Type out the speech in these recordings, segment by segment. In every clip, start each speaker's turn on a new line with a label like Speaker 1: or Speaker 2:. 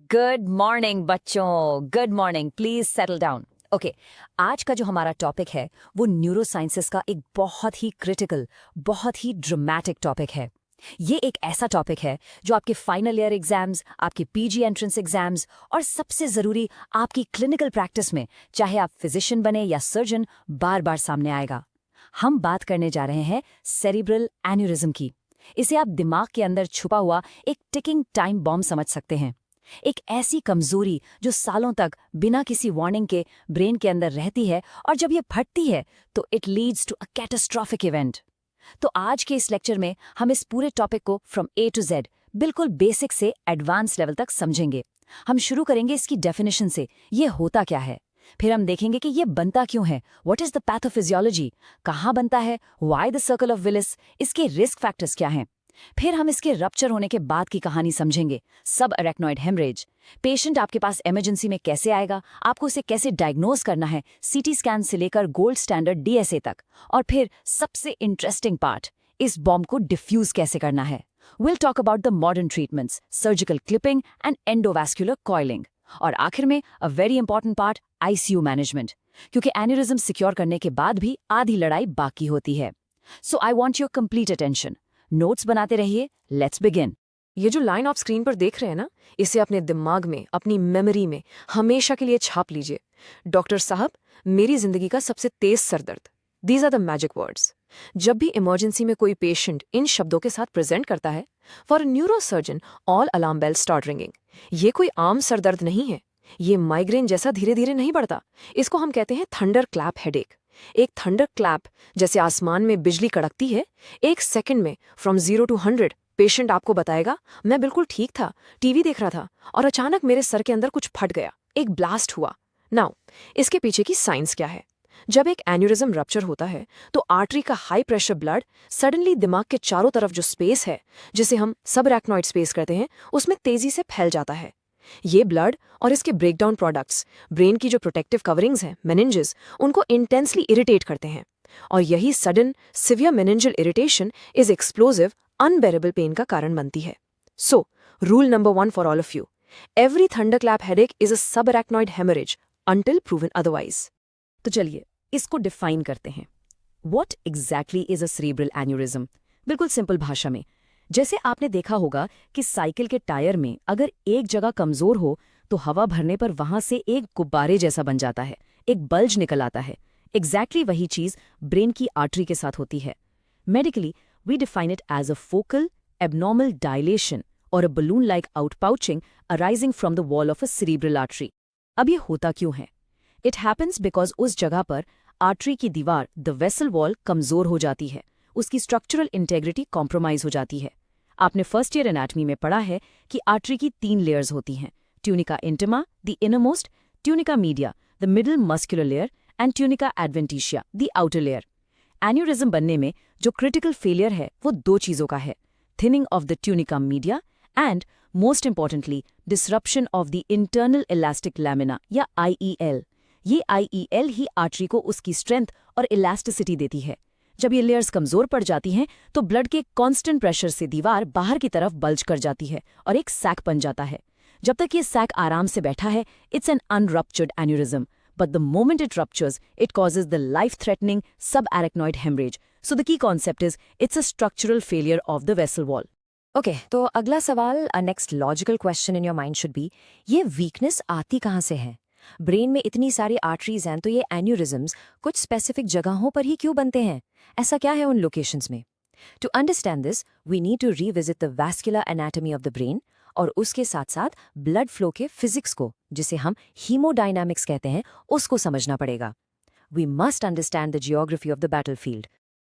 Speaker 1: Good morning बच्चों, good morning. Please settle down. Okay, आज का जो हमारा टॉपिक है वो न्यूरोसाइंसेस का एक बहुत ही क्रिटिकल, बहुत ही ड्रामेटिक टॉपिक है। ये एक ऐसा टॉपिक है जो आपके फाइनल ईयर एग्जाम्स, आपके पीजी एंट्रेंस एग्जाम्स और सबसे ज़रूरी आपकी क्लिनिकल प्रैक्टिस में, चाहे आप फिजिशियन बने या सर्जन, बार बार सामने आएगा। हम बात करने जा रहे हैं सेरिब्रल एन्यूरिज्म की। इसे आप दिमाग के अंदर छुपा हुआ एक टिकिंग टाइम बॉम्ब समझ सकते हैं। एक ऐसी कमजोरी जो सालों तक बिना किसी वार्निंग के ब्रेन के अंदर रहती है और जब ये फटती है तो it leads to a catastrophic event. तो आज के इस लेक्चर में हम इस पूरे टॉपिक को फ्रॉम ए टू जेड बिल्कुल बेसिक से एडवांस लेवल तक समझेंगे। हम शुरू करेंगे इसकी डेफिनेशन से, ये होता क्या है। फिर हम देखेंगे कि ये बनता क्यों है, व्हाट इज द पैथोफिजियोलॉजी, कहाँ बनता है, why the circle of Willis, इसके रिस्क फैक्टर्स क्या हैं। फिर हम इसके रप्चर होने के बाद की कहानी समझेंगे, सब अरेक्नॉइड हेमरेज। पेशेंट आपके पास इमरजेंसी में कैसे आएगा, आपको उसे कैसे डायग्नोज करना है, सीटी स्कैन से लेकर गोल्ड स्टैंडर्ड डीएसए तक। और फिर सबसे इंटरेस्टिंग पार्ट, इस बॉम्ब को डिफ्यूज कैसे करना है। Will talk about the modern treatments, surgical clipping and endovascular coiling. और आखिर में a very important part, ICU management, क्योंकि एन्यूरिज्म सिक्योर करने के बाद भी आधी लड़ाई बाकी होती है। So I want your complete attention. Notes बनाते रहिए, लेट्स बिगिन।
Speaker 2: ये जो लाइन आप स्क्रीन पर देख रहे हैं ना, इसे अपने दिमाग में, अपनी मेमोरी में हमेशा के लिए छाप लीजिए। डॉक्टर साहब, मेरी जिंदगी का सबसे तेज सरदर्द। These are the magic words. जब भी इमरजेंसी में कोई पेशेंट इन शब्दों के साथ प्रेजेंट करता है, for a neurosurgeon all alarm bell start ringing. ये कोई आम सरदर्द नहीं है, ये माइग्रेन जैसा धीरे धीरे नहीं बढ़ता। इसको हम कहते हैं थंडर क्लैप हेडेक। एक थंडर क्लैप जैसे आसमान में बिजली कड़कती है, एक सेकंड में फ्रॉम 0 to 100 पेशेंट आपको बताएगा, मैं बिल्कुल ठीक था, टीवी देख रहा था और अचानक मेरे सर के अंदर कुछ फट गया, एक ब्लास्ट हुआ। नाउ, इसके पीछे की साइंस क्या है। जब एक एन्यूरिज्म रप्चर होता है तो आर्टरी का हाई प्रेशर ब्लड सडनली दिमाग के चारों तरफ जो स्पेस है, जिसे हम सबअरेक्नॉइड स्पेस कहते हैं, उसमें तेजी से फैल जाता है। ये ब्लड और इसके ब्रेकडाउन प्रोडक्ट्स ब्रेन की जो प्रोटेक्टिव कवरिंग्स हैं, मेनिंजेस, उनको इंटेंसली इरिटेट करते हैं। और यही sudden severe meningeal irritation is explosive unbearable pain का कारण बनती है। So rule number 1 for all of you, every thunderclap headache is a subarachnoid haemorrhage until proven otherwise.
Speaker 1: तो चलिए इसको डिफाइन करते हैं। What exactly is a cerebral aneurysm. बिल्कुल सिंपल भाषा में, जैसे आपने देखा होगा कि साइकिल के टायर में अगर एक जगह कमजोर हो तो हवा भरने पर वहां से एक गुब्बारे जैसा बन जाता है, एक बल्ज निकल आता है। एग्जैक्टली वही चीज ब्रेन की आर्टरी के साथ होती है। Medically we define it as a focal abnormal dilation और a balloon like outpouching arising from the wall of a cerebral artery. अब ये होता क्यों है? इट हैपन्स बिकॉज उस जगह पर आर्टरी की दीवार, द वेसल वॉल, कमजोर हो जाती है, उसकी स्ट्रक्चरल इंटेग्रिटी कॉम्प्रोमाइज हो जाती है। आपने फर्स्ट ईयर एनाटमी में पढ़ा है कि आर्टरी की 3 लेयर्स होती हैं, tunica intima, the innermost, tunica media, the middle muscular layer, and tunica adventitia, the outer layer. Aneurysm बनने में जो क्रिटिकल फेलियर है वो 2 चीजों का है, thinning of the tunica media and most importantly disruption of the internal elastic lamina या IEL। ये IEL ही आर्टरी को उसकी स्ट्रेंथ और इलास्टिसिटी देती है। जब ये लेयर्स कमजोर पड़ जाती हैं तो ब्लड के कांस्टेंट प्रेशर से दीवार बाहर की तरफ बल्ज कर जाती है और एक सैक बन जाता है। जब तक ये सैक आराम से बैठा है, it's an unruptured aneurysm, but the moment it ruptures it causes the life threatening subarachnoid haemorrhage. So the key concept is it's a structural failure of the vessel wall. Okay, तो अगला सवाल, next logical question in your mind should be, ये weakness आती कहाँ से है? Brain में इतनी सारी आर्टरीज हैं, तो ये एन्यूरिज्म्स कुछ स्पेसिफिक जगहों पर ही क्यों बनते हैं? ऐसा क्या है उन लोकेशंस में? To understand this we need to revisit the vascular anatomy of the brain और उसके साथ साथ ब्लड फ्लो के फिजिक्स को, जिसे हम हीमोडायनामिक्स कहते हैं, उसको समझना पड़ेगा। We must understand the geography of the battlefield.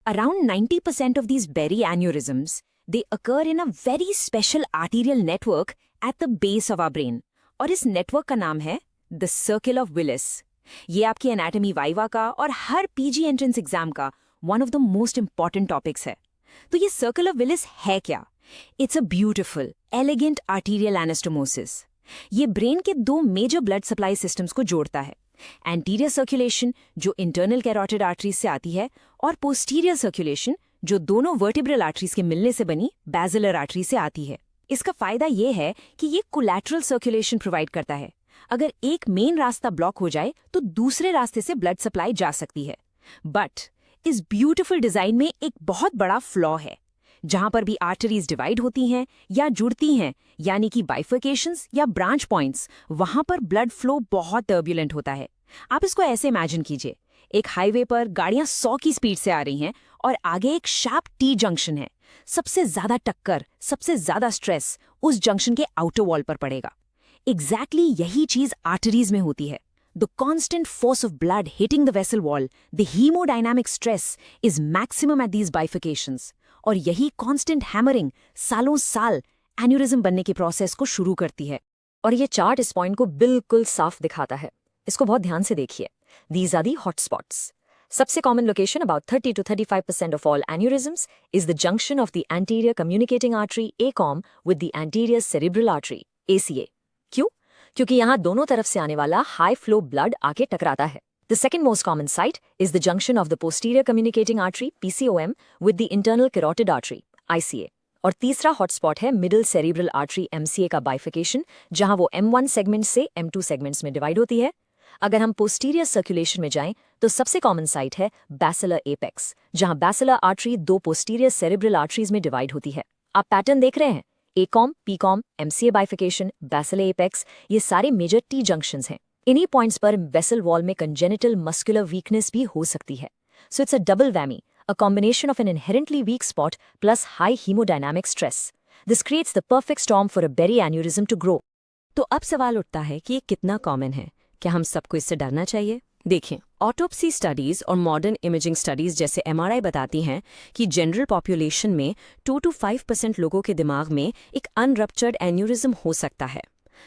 Speaker 1: Around 90% of these berry aneurysms, they occur in a very special arterial network at the base of our brain. और इस नेटवर्क का नाम है द सर्किल ऑफ विलिस। ये आपकी anatomy viva का और हर PG entrance exam का one of the most important topics है। तो ये सर्किल ऑफ विलिस है क्या? It's a beautiful elegant arterial anastomosis. ये ब्रेन के 2 मेजर ब्लड सप्लाई सिस्टम्स को जोड़ता है, एंटीरियर सर्कुलेशन जो इंटरनल कैरोटिड आर्टरीज से आती है और पोस्टीरियर सर्कुलेशन जो दोनों वर्टिब्रल आर्टरीज के मिलने से बनी बैसिलर आर्टरी से आती है। इसका फायदा ये है कि ये कोलैटरल सर्कुलेशन प्रोवाइड करता है। अगर एक मेन रास्ता ब्लॉक हो जाए तो दूसरे रास्ते से ब्लड सप्लाई जा सकती है। बट इस ब्यूटीफुल डिजाइन में एक बहुत बड़ा फ्लॉ है। जहां पर भी आर्टरीज डिवाइड होती हैं या जुड़ती हैं, यानी कि बाइफर्केशंस या ब्रांच पॉइंट्स, वहां पर ब्लड फ्लो बहुत टर्ब्यूलेंट होता है। आप इसको ऐसे इमेजिन कीजिए, एक हाईवे पर गाड़ियां 100 की स्पीड से आ रही हैं और आगे एक शार्प टी जंक्शन है। सबसे ज्यादा टक्कर, सबसे ज्यादा स्ट्रेस उस जंक्शन के आउटर वॉल पर पड़ेगा। एग्जैक्टली यही चीज आर्टरीज में होती है। The constant force of blood hitting the vessel wall, the hemodynamic stress, is maximum at these bifurcations. और यही constant hammering सालों साल एन्यूरिज्म बनने के प्रोसेस को शुरू करती है।
Speaker 2: और ये चार्ट इस पॉइंट को बिल्कुल साफ दिखाता है। इसको बहुत ध्यान से देखिए। These are the hotspots. सबसे common location about 30 to 35% of all aneurysms is the junction of the anterior communicating artery ACOM with the anterior cerebral artery ACA. क्यों? क्योंकि यहाँ दोनों तरफ से आने वाला हाई फ्लो ब्लड आके टकराता है। The second most common site is the junction of the posterior communicating artery PCOM with the internal carotid artery ICA. और तीसरा हॉटस्पॉट है मिडिल सेरिब्रल आर्टरी MCA का बाइफिकेशन, जहां वो M1 सेगमेंट से M2 सेगमेंट्स में डिवाइड होती है। अगर हम पोस्टीरियर सर्कुलेशन में जाएं तो सबसे कॉमन साइट है बैसिलर एपेक्स, जहां बैसिलर आर्टरी दो पोस्टीरियर सेरिब्रल आर्टरीज में डिवाइड होती है। आप पैटर्न देख रहे हैं, ACOM, PCOM, MCA bifurcation, basilar apex, ये सारे मेजर टी जंक्शंस हैं। इन्हीं पॉइंट्स पर वेसल वॉल में कंजेनिटल मस्कुलर वीकनेस भी हो सकती है। So it's a double whammy, a combination of an inherently weak spot plus high hemodynamic stress. This creates the perfect storm for a berry aneurysm to grow.
Speaker 1: तो अब सवाल उठता है कि ये कितना कॉमन है? क्या हम सबको इससे डरना चाहिए? देखिए, ऑटोप्सी स्टडीज और मॉडर्न इमेजिंग स्टडीज जैसे MRI बताती हैं कि जनरल पॉपुलेशन में 2 to 5% लोगों के दिमाग में एक अनरप्चर्ड एन्यूरिज्म हो सकता है।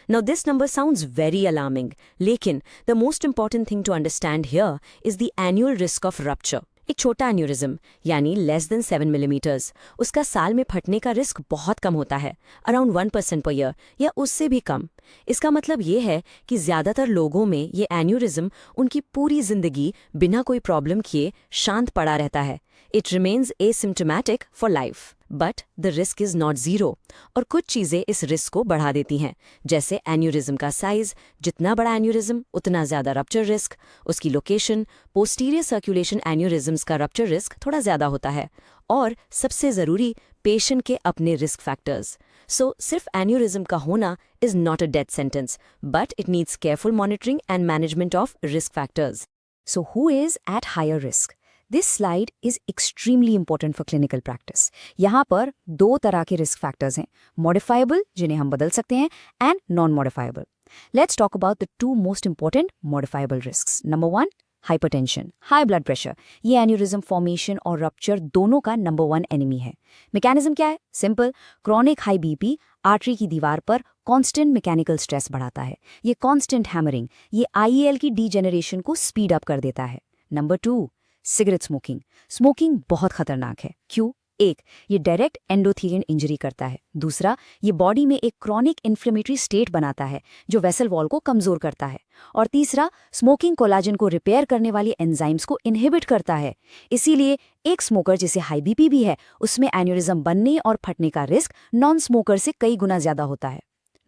Speaker 1: Now this number sounds very alarming, लेकिन the most important thing to understand here is the annual risk of rupture. एक छोटा एन्यूरिज्म यानी लेस देन 7 मिलीमीटर्स, उसका साल में फटने का रिस्क बहुत कम होता है, अराउंड 1% पर ईयर या उससे भी कम। इसका मतलब ये है कि ज़्यादातर लोगों में ये एन्यूरिज्म उनकी पूरी जिंदगी बिना कोई प्रॉब्लम किए शांत पड़ा रहता है। It remains asymptomatic for life, but the risk is not zero. और कुछ चीज़ें इस रिस्क को बढ़ा देती हैं, जैसे एन्यूरिज्म का साइज, जितना बड़ा एन्यूरिज्म उतना ज़्यादा रप्चर रिस्क, उसकी लोकेशन, पोस्टीरियर सर्कुलेशन एन्यूरिज्म्स का रप्चर रिस्क थोड़ा ज़्यादा होता है, और सबसे ज़रूरी पेशेंट के अपने रिस्क फैक्टर्स। सो सिर्फ एन्यूरिज्म का होना is not a death sentence, but it needs careful monitoring and management of risk factors.
Speaker 2: So who is at higher risk? This slide is extremely important for clinical practice. यहाँ पर दो तरह के risk factors हैं, modifiable जिन्हें हम बदल सकते हैं and non-modifiable. Let's talk about the two most important modifiable risks. Number 1, hypertension, high blood pressure. ये aneurysm formation और rupture दोनों का number 1 enemy है। Mechanism क्या है? Simple, chronic high BP artery की दीवार पर कांस्टेंट मैकेनिकल स्ट्रेस बढ़ाता है। ये कांस्टेंट हैमरिंग ये IEL की डीजेनरेशन को स्पीड अप कर देता है। Number 2, cigarette smoking. स्मोकिंग बहुत खतरनाक है। क्यों? एक, ये डायरेक्ट एंडोथेलियन इंजरी करता है। दूसरा, ये बॉडी में एक क्रॉनिक इन्फ्लेमेटरी स्टेट बनाता है जो वेसल वॉल को कमजोर करता है। और तीसरा, स्मोकिंग कोलाजन को रिपेयर करने वाली एंजाइम्स को इनहिबिट करता है। इसीलिए एक स्मोकर जिसे हाई बीपी भी है, उसमें एन्यूरिज्म बनने और फटने का रिस्क नॉन स्मोकर से कई गुना ज्यादा होता है।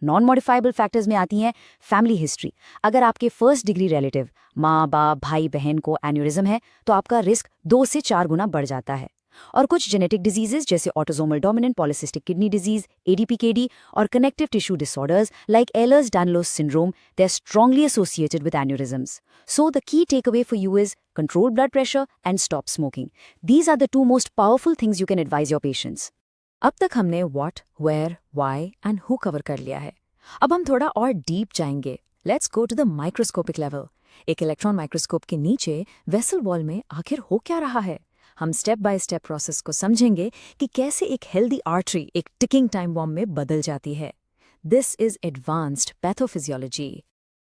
Speaker 2: नॉन मॉडिफाइबल फैक्टर्स में आती हैं फैमिली हिस्ट्री। अगर आपके फर्स्ट डिग्री रिलेटिव, माँ बाप भाई बहन को एन्यूरिज्म है तो आपका रिस्क 2 से 4 गुना बढ़ जाता है। और कुछ जेनेटिक डिजीजेस जैसे autosomal dominant polycystic kidney disease ADPKD और connective tissue disorders like Ehlers Danlos syndrome, they are strongly associated with aneurysms. So the key takeaway for you is control blood pressure and stop smoking. These are the two most powerful things you can advise your patients.
Speaker 1: अब तक हमने what, where, why and who cover कर लिया है। अब हम थोड़ा और डीप जाएंगे। Let's go to the microscopic level. एक इलेक्ट्रॉन माइक्रोस्कोप के नीचे वेसल वॉल में आखिर हो क्या रहा है। हम स्टेप बाय स्टेप प्रोसेस को समझेंगे कि कैसे एक हेल्दी आर्टरी एक टिकिंग टाइम बॉम्ब में बदल जाती है। This is advanced pathophysiology.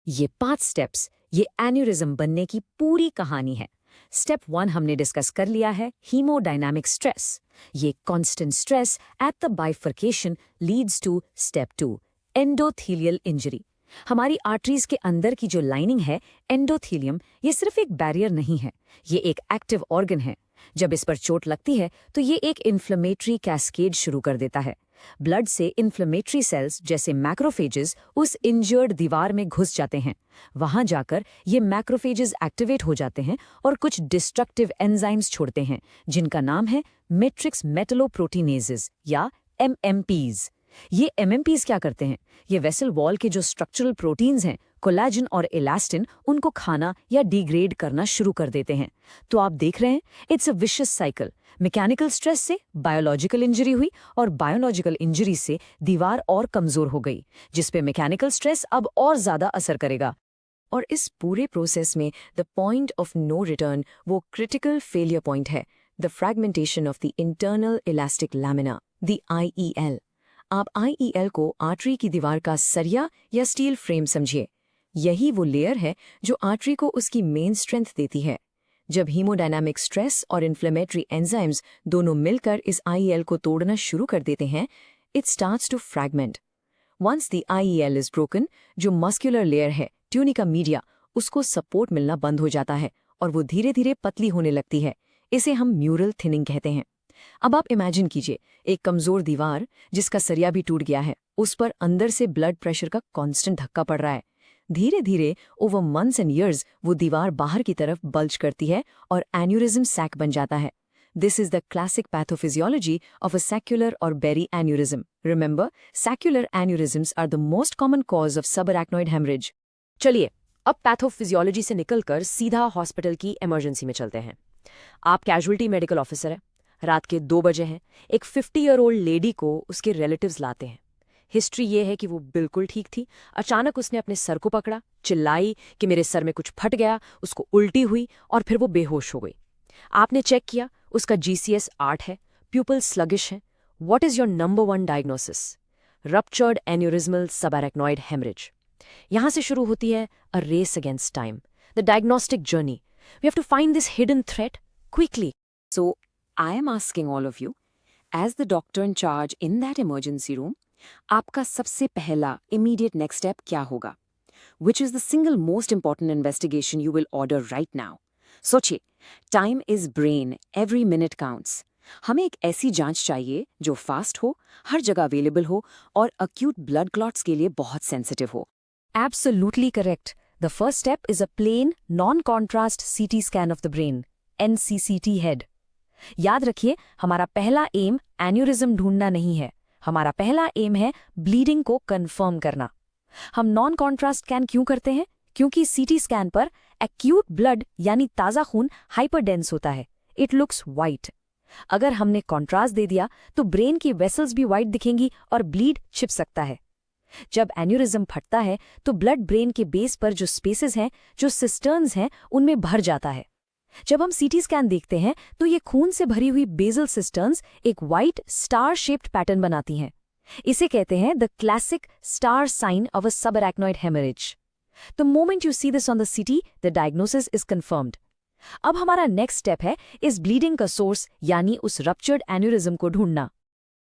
Speaker 1: ये 5 स्टेप्स, ये एन्यूरिज्म बनने की पूरी कहानी है। स्टेप 1 हमने डिस्कस कर लिया है, हीमोडायनामिक स्ट्रेस। ये constant stress at the bifurcation leads to step 2, endothelial injury. हमारी आर्टरीज के अंदर की जो लाइनिंग है एंडोथेलियम, ये सिर्फ एक बैरियर नहीं है, ये एक एक्टिव ऑर्गन है। जब इस पर चोट लगती है तो ये एक इन्फ्लेमेटरी कैस्केड शुरू कर देता है। ब्लड से इन्फ्लेमेटरी सेल्स जैसे मैक्रोफेजेस उस इंजर्ड दीवार में घुस जाते हैं। वहां जाकर ये मैक्रोफेजेस एक्टिवेट हो जाते हैं और कुछ डिस्ट्रक्टिव एंजाइम्स छोड़ते हैं जिनका नाम है मैट्रिक्स मेटलोप्रोटीनेजेस या MMPs। ये MMPs क्या करते हैं? ये वेसल वॉल के जो स्ट्रक्चरल प्रोटीन्स हैं, कोलेजन और इलास्टिन, उनको खाना या डिग्रेड करना शुरू कर देते हैं। तो आप देख रहे हैं, it's a vicious cycle. Mechanical stress से बायोलॉजिकल इंजरी हुई और बायोलॉजिकल इंजरी से दीवार और कमजोर हो गई, जिसपे मैकेनिकल स्ट्रेस अब और ज्यादा असर करेगा। और इस पूरे प्रोसेस में the point of no return वो क्रिटिकल फेलियर पॉइंट है, the fragmentation of the internal elastic lamina, the IEL। आप IEL को आर्टरी की दीवार का सरिया या स्टील फ्रेम समझिए। यही वो लेयर है जो आर्टरी को उसकी मेन स्ट्रेंथ देती है। जब हीमोडायनामिक स्ट्रेस और इन्फ्लेमेटरी एंजाइम्स दोनों मिलकर इस IEL को तोड़ना शुरू कर देते हैं, it starts to fragment. Once the IEL is broken, जो मस्कुलर लेयर है, ट्यूनिका मीडिया, उसको सपोर्ट मिलना बंद हो जाता है और वो धीरे धीरे पतली होने लगती है। इसे हम म्यूरल थिनिंग कहते हैं। अब आप इमेजिन कीजिए, एक कमजोर दीवार जिसका सरिया भी टूट गया है, उस पर अंदर से ब्लड प्रेशर का कांस्टेंट धक्का पड़ रहा है। धीरे धीरे ओवर मंथ्स एंड ईयर्स वो दीवार बाहर की तरफ बल्ज करती है और एन्यूरिज्म सैक बन जाता है। This is the classic pathophysiology of a saccular और berry aneurysm. Remember, saccular aneurysms are the most common cause of subarachnoid haemorrhage.
Speaker 2: चलिए, अब पैथोफिजियोलॉजी से निकलकर सीधा हॉस्पिटल की इमरजेंसी में चलते हैं। आप कैजुअल्टी मेडिकल ऑफिसर हैं, रात के 2 बजे हैं, एक 50-year-old लेडी को उसके रिलेटिव्स लाते हैं। हिस्ट्री ये है कि वो बिल्कुल ठीक थी। अचानक उसने अपने सर को पकड़ा, चिल्लाई कि मेरे सर में कुछ फट गया, उसको उल्टी हुई और फिर वो बेहोश हो गई। आपने चेक किया, उसका GCS 8 है, प्यूपल स्लगिश है। What is your number 1 diagnosis? Ruptured aneurysmal subarachnoid haemorrhage. यहां से शुरू होती है a race against time, the diagnostic journey. We have to find this hidden threat quickly.
Speaker 1: So, I am asking all of you, as the doctor in charge in that emergency room, आपका सबसे पहला immediate next step क्या होगा? Which is the single most important investigation you will order right now? सोचिए, time is brain, every minute counts. हमें एक ऐसी जांच चाहिए जो फास्ट हो, हर जगह अवेलेबल हो और acute blood clots के लिए बहुत सेंसिटिव हो। Absolutely correct. The first step is a plain, non-contrast CT scan of the brain, NCCT head. याद रखिए, हमारा पहला एम एन्यूरिज्म ढूंढना नहीं है, हमारा पहला एम है ब्लीडिंग को कंफर्म करना। हम नॉन कॉन्ट्रास्ट स्कैन क्यों करते हैं? क्योंकि CT स्कैन पर एक्यूट ब्लड यानी ताज़ा खून हाइपरडेंस होता है, इट लुक्स वाइट। अगर हमने कॉन्ट्रास्ट दे दिया तो ब्रेन की वेसल्स भी वाइट दिखेंगी और ब्लीड छिप सकता है। जब एन्यूरिज्म फटता है तो ब्लड ब्रेन के बेस पर जो स्पेसेस हैं, जो सिस्टर्न्स हैं, उनमें भर जाता है। जब हम CT स्कैन देखते हैं तो ये खून से भरी हुई बेसल सिस्टर्न्स एक वाइट स्टार शेप्ड पैटर्न बनाती हैं। इसे कहते हैं the classic star sign of a subarachnoid haemorrhage. The moment you see this on the CT, the diagnosis is confirmed. अब हमारा नेक्स्ट स्टेप है इस ब्लीडिंग का सोर्स यानी उस रप्चर्ड एन्यूरिज्म को ढूंढना।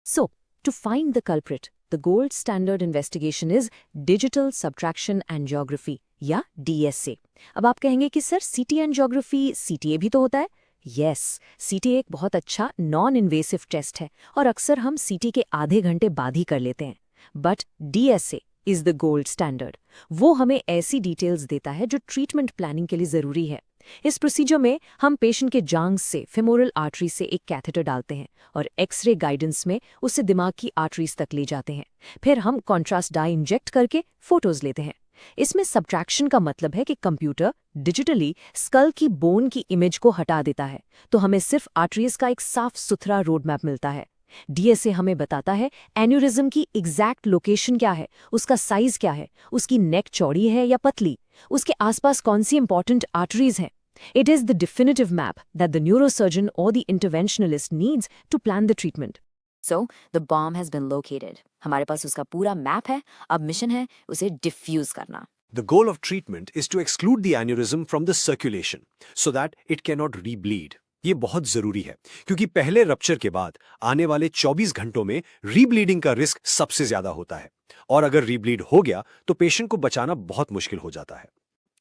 Speaker 1: So to find the culprit, the gold standard investigation is digital subtraction angiography या DSA। अब आप कहेंगे कि सर CT एंजियोग्राफी CTA भी तो होता है। यस, CTA एक बहुत अच्छा नॉन इन्वेसिव टेस्ट है और अक्सर हम CT के आधे घंटे बाद ही कर लेते हैं। But DSA is the gold standard. वो हमें ऐसी डिटेल्स देता है जो ट्रीटमेंट प्लानिंग के लिए जरूरी है। इस प्रोसीजर में हम पेशेंट के जांघ से फेमोरल आर्टरी से एक कैथेटर डालते हैं और एक्सरे गाइडेंस में उसे दिमाग की आर्टरीज तक ले जाते हैं। फिर हम कॉन्ट्रास्ट डाई इंजेक्ट करके फोटोज लेते हैं। इसमें सब्ट्रैक्शन का मतलब है कि कंप्यूटर डिजिटली स्कल की बोन की इमेज को हटा देता है, तो हमें सिर्फ आर्टरीज का एक साफ सुथरा रोड मैप मिलता है। DSA हमें बताता है एन्यूरिज्म की एग्जैक्ट लोकेशन क्या है, उसका साइज क्या है, उसकी नेक चौड़ी है या पतली, उसके आसपास कौन सी इंपॉर्टेंट आर्टरीज हैं। It is the definitive map that the neurosurgeon or the interventionalist needs to plan the treatment.
Speaker 3: So, the bomb has been located. हमारे पास उसका पूरा मैप है, अब मिशन है उसे डिफ्यूज करना।
Speaker 4: The goal of treatment is to exclude the aneurysm from the circulation so that it cannot rebleed. ये बहुत जरूरी है क्योंकि पहले रप्चर के बाद आने वाले 24 घंटों में रीब्लीडिंग का रिस्क सबसे ज्यादा होता है और अगर रीब्लीड हो गया तो पेशेंट को बचाना बहुत मुश्किल हो जाता है।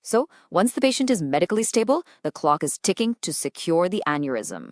Speaker 3: So, once the patient is medically stable, the clock is ticking to secure the aneurysm.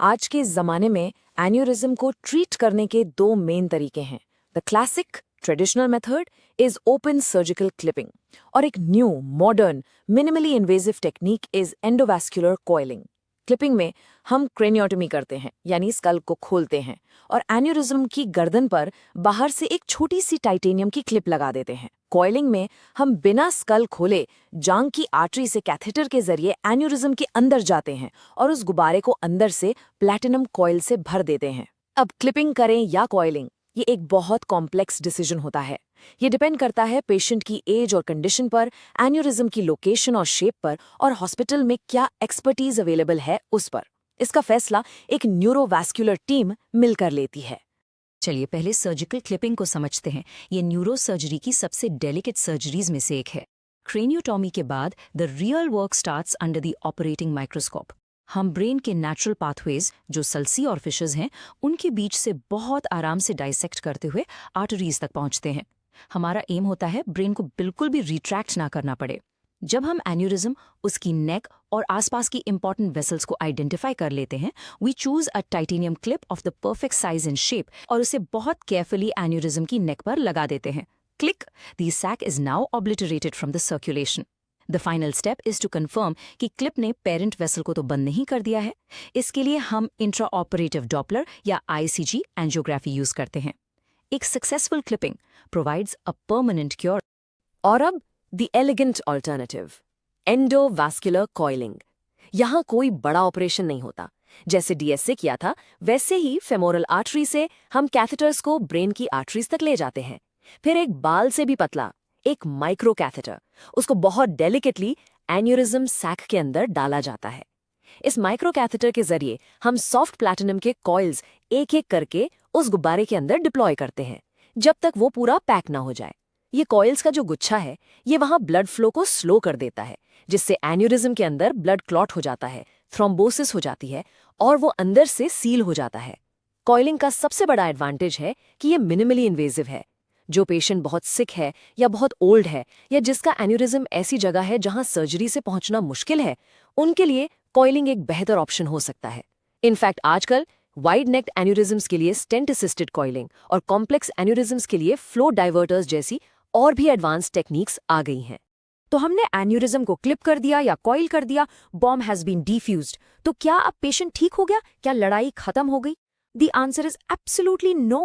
Speaker 2: आज के ज़माने में एन्यूरिज्म को ट्रीट करने के दो मेन तरीके हैं। The classic traditional method is open surgical clipping और एक new modern minimally invasive technique is endovascular coiling. Clipping में हम क्रेनियोटमी करते हैं, यानी स्कल को खोलते हैं और एन्यूरिज्म की गर्दन पर बाहर से एक छोटी सी टाइटेनियम की क्लिप लगा देते हैं। कॉइलिंग में हम बिना स्कल खोले जांग की आर्टरी से कैथेटर के जरिए एन्यूरिज्म के अंदर जाते हैं और उस गुब्बारे को अंदर से प्लैटिनम कॉइल से भर देते हैं। अब क्लिपिंग करें या कॉइलिंग, ये एक बहुत कॉम्प्लेक्स डिसीजन होता है। ये डिपेंड करता है पेशेंट की एज और कंडीशन पर, एन्यूरिज्म की लोकेशन और शेप पर, और हॉस्पिटल में क्या एक्सपर्टीज अवेलेबल है उस पर। इसका फैसला एक न्यूरोवैस्कुलर टीम मिलकर लेती है।
Speaker 1: चलिए पहले सर्जिकल क्लिपिंग को समझते हैं। ये न्यूरो सर्जरी की सबसे डेलिकेट सर्जरीज में से एक है। क्रेनियोटॉमी के बाद the real work starts under the operating microscope. हम ब्रेन के नेचुरल पाथवेज जो सल्सी और फिशेस हैं, उनके बीच से बहुत आराम से डाइसेक्ट करते हुए आर्टरीज तक पहुंचते हैं। हमारा एम होता है ब्रेन को बिल्कुल भी रिट्रैक्ट ना करना पड़े। जब हम एन्यूरिज्म, उसकी नेक और आसपास की इंपॉर्टेंट वेसल्स को आइडेंटिफाई कर लेते हैं, we choose a titanium clip of the perfect size and shape और उसे बहुत केयरफुली एन्यूरिज्म की नेक पर लगा देते हैं। Click, the sac is now obliterated from the circulation. The final step is to confirm कि क्लिप ने पेरेंट वेसल को तो बंद नहीं कर दिया है। इसके लिए हम इंट्रा ऑपरेटिव डॉपलर या ICG एंजियोग्राफी यूज करते हैं। एक successful clipping provides a permanent cure.
Speaker 2: और अब the elegant alternative, endovascular coiling. यहाँ कोई बड़ा ऑपरेशन नहीं होता। जैसे DS से किया था, वैसे ही फेमोरल आर्टरी से हम कैथेटर्स को ब्रेन की आर्टरीज तक ले जाते हैं। फिर एक बाल से भी पतला एक माइक्रो कैथेटर, उसको बहुत डेलिकेटली एन्यूरिज्म सैक के अंदर डाला जाता है। इस माइक्रो कैथेटर के जरिए हम सॉफ्ट प्लैटिनम के कॉइल्स एक एक करके उस गुब्बारे के अंदर डिप्लॉय करते हैं, जब तक वो पूरा पैक ना हो जाए। ये कॉइल्स का जो गुच्छा है, ये वहां ब्लड फ्लो को स्लो कर देता है, जिससे एन्यूरिज्म के अंदर ब्लड क्लॉट हो जाता है, थ्रोम्बोसिस हो जाती है और वो अंदर से सील हो जाता है। कॉइलिंग का सबसे बड़ा एडवांटेज है कि ये मिनिमली इन्वेजिव है। जो पेशेंट बहुत सिक है या बहुत ओल्ड है या जिसका एन्यूरिज्म ऐसी जगह है जहां सर्जरी से पहुंचना मुश्किल है, उनके लिए कॉइलिंग एक बेहतर ऑप्शन हो सकता है। इनफैक्ट आजकल वाइड नेक्ड एन्यूरिज्म्स के लिए स्टेंट असिस्टेड कॉइलिंग और कॉम्प्लेक्स एन्यूरिज्म्स के लिए फ्लो डाइवर्टर्स जैसी और भी एडवांस टेक्निक्स आ गई हैं। तो हमने एन्यूरिज्म को क्लिप कर दिया या कॉइल कर दिया, बॉम्ब हैज बीन डिफ्यूज्ड। तो क्या अब पेशेंट ठीक हो गया? क्या लड़ाई खत्म हो गई? The answer is absolutely no.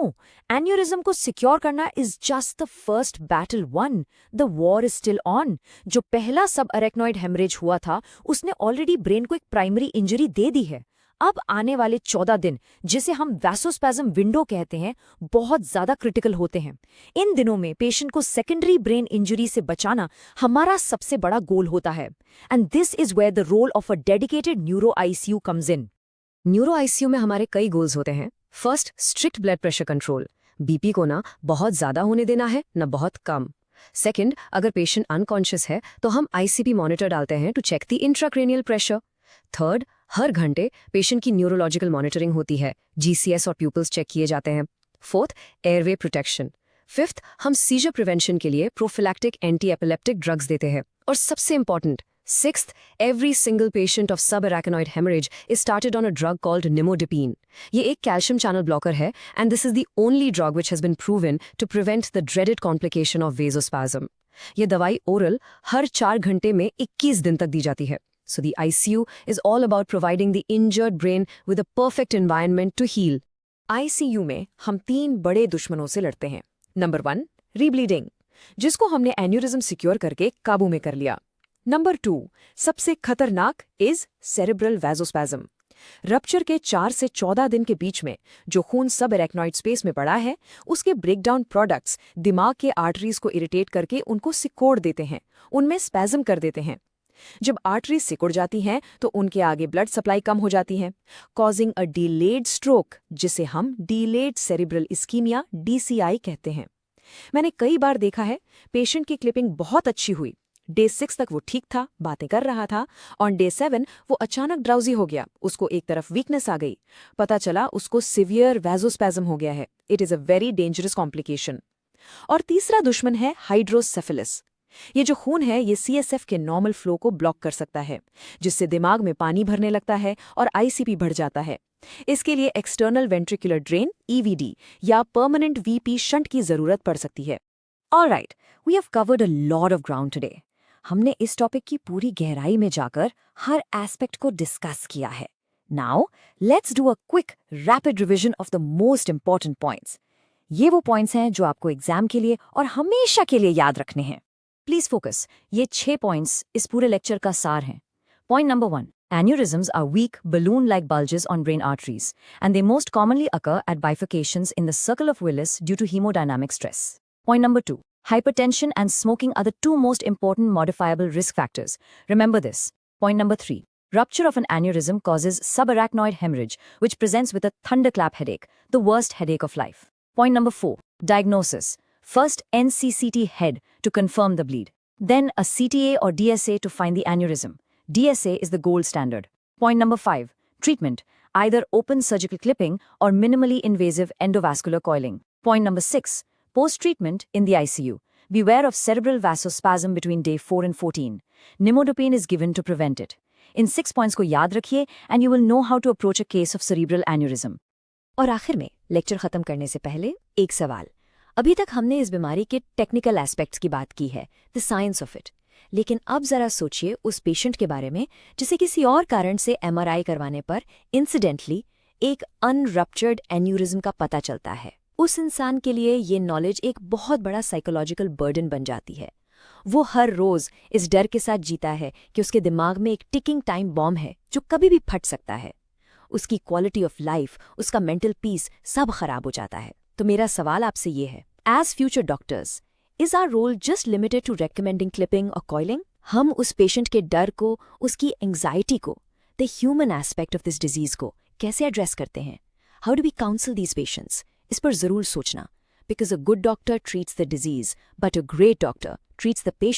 Speaker 2: Aneurysm को सिक्योर करना is just the first battle won. The war is still on. जो पहला सब अरेक्नॉइड हेमरेज हुआ था, उसने ऑलरेडी ब्रेन को एक प्राइमरी इंजरी दे दी है। अब आने वाले 14 दिन, जिसे हम वैसोस्पैज्म विंडो कहते हैं, बहुत ज्यादा क्रिटिकल होते हैं। इन दिनों में पेशेंट को सेकेंडरी ब्रेन इंजरी से बचाना हमारा सबसे बड़ा गोल होता है। And this is where the role of a dedicated neuro ICU comes in. Neuro ICU में हमारे कई गोल्स होते हैं। First, strict blood pressure control. BP को ना बहुत ज्यादा होने देना है, ना बहुत कम। सेकंड, अगर पेशेंट अनकॉन्शियस है तो हम ICP मॉनिटर डालते हैं to check the intracranial pressure. Third, हर घंटे पेशेंट की न्यूरोलॉजिकल मॉनिटरिंग होती है, GCS और प्यूपल्स चेक किए जाते हैं। Fourth, airway protection. फिफ्थ, हम सीजर प्रिवेंशन के लिए प्रोफिलैक्टिक एंटी एपिलेप्टिक ड्रग्स देते हैं। और सबसे important, Sixth, every single patient of subarachnoid hemorrhage is started on a drug called nimodipine. ये एक calcium channel blocker है, and this is the only drug which has been proven to prevent the dreaded complication of vasospasm. ये दवाई oral हर 4 घंटे में 21 दिन तक दी जाती है. So the ICU is all about providing the injured brain with a perfect environment to heal. ICU में हम 3 बड़े दुश्मनों से लड़ते हैं। नंबर 1, रीब्लीडिंग, जिसको हमने एन्यूरिज्म सिक्योर करके काबू में कर लिया। नंबर 2, सबसे खतरनाक इज सेरेब्रल वैसोस्पैज्म। रप्चर के 4 से 14 दिन के बीच में जो खून सब एरेक्नॉइड स्पेस में पड़ा है, उसके ब्रेकडाउन प्रोडक्ट्स दिमाग के आर्टरीज को इरिटेट करके उनको सिकोड़ देते हैं, उनमें स्पैज्म कर देते हैं। जब आर्टरीज सिकुड़ जाती हैं तो उनके आगे ब्लड सप्लाई कम हो जाती है, कॉजिंग अ डिलेड स्ट्रोक, जिसे हम डिलेड सेरेब्रल इस्कीमिया DCI कहते हैं। मैंने कई बार देखा है पेशेंट की क्लिपिंग बहुत अच्छी हुई, डे 6 तक वो ठीक था, बातें कर रहा था, और डे 7 वो अचानक ड्राउजी हो गया, उसको एक तरफ वीकनेस आ गई, पता चला उसको सिवियर वैसोस्पैज्म हो गया है। It is a very dangerous complication. और तीसरा दुश्मन है हाइड्रोसेफेलस। ये जो खून है ये CSF के नॉर्मल फ्लो को ब्लॉक कर सकता है, जिससे दिमाग में पानी भरने लगता है और ICP बढ़ जाता है। इसके लिए एक्सटर्नल वेंट्रिकुलर ड्रेन EVD या परमानेंट VP शंट की जरूरत पड़ सकती है।
Speaker 3: Alright, we have covered a lot of ground today. हमने इस टॉपिक की पूरी गहराई में जाकर हर एस्पेक्ट को डिस्कस किया है। Now let's do a quick rapid revision of the most important points. ये वो पॉइंट्स हैं जो आपको एग्जाम के लिए और हमेशा के लिए याद रखने हैं। प्लीज फोकस, ये 6 पॉइंट्स इस पूरे लेक्चर का सार हैं। Point number 1. Aneurysms are weak, balloon-like bulges on brain arteries, and they most commonly occur at bifurcations in the circle of Willis due to hemodynamic stress. Point number 2. Hypertension and smoking are the 2 most important modifiable risk factors. Remember this. Point number 3. Rupture of an aneurysm causes subarachnoid hemorrhage, which presents with a thunderclap headache, the worst headache of life. Point number 4. Diagnosis. First NCCT head to confirm the bleed. Then a CTA or DSA to find the aneurysm. DSA is the gold standard. Point number 5. Treatment. Either open surgical clipping or minimally invasive endovascular coiling. Point number 6. Post-treatment in the ICU. Beware of cerebral vasospasm between day 4 and 14. Nimodipine is given to prevent it. In 6 points को याद रखिए and you will know how to approach a case of cerebral aneurysm.
Speaker 1: और आखिर में lecture खत्म करने से पहले एक सवाल। अभी तक हमने इस बीमारी के टेक्निकल एस्पेक्ट्स की बात की है, द साइंस ऑफ इट, लेकिन अब जरा सोचिए उस पेशेंट के बारे में जिसे किसी और कारण से MRI करवाने पर इंसिडेंटली एक अनरप्चर्ड एन्यूरिज्म का पता चलता है। उस इंसान के लिए ये नॉलेज एक बहुत बड़ा साइकोलॉजिकल बर्डन बन जाती है। वो हर रोज इस डर के साथ जीता है कि उसके दिमाग में एक टिकिंग टाइम बॉम्ब है जो कभी भी फट सकता है। उसकी क्वालिटी ऑफ लाइफ, उसका मेंटल पीस सब खराब हो जाता है। तो मेरा सवाल आपसे ये है, as future doctors, is our role just limited to recommending clipping और कॉइलिंग? हम उस पेशेंट के डर को, उसकी एंग्जाइटी को, the human aspect of this disease को कैसे एड्रेस करते हैं? How do we counsel these patients? इस पर जरूर सोचना, because a good doctor treats the disease but a great doctor treats the patient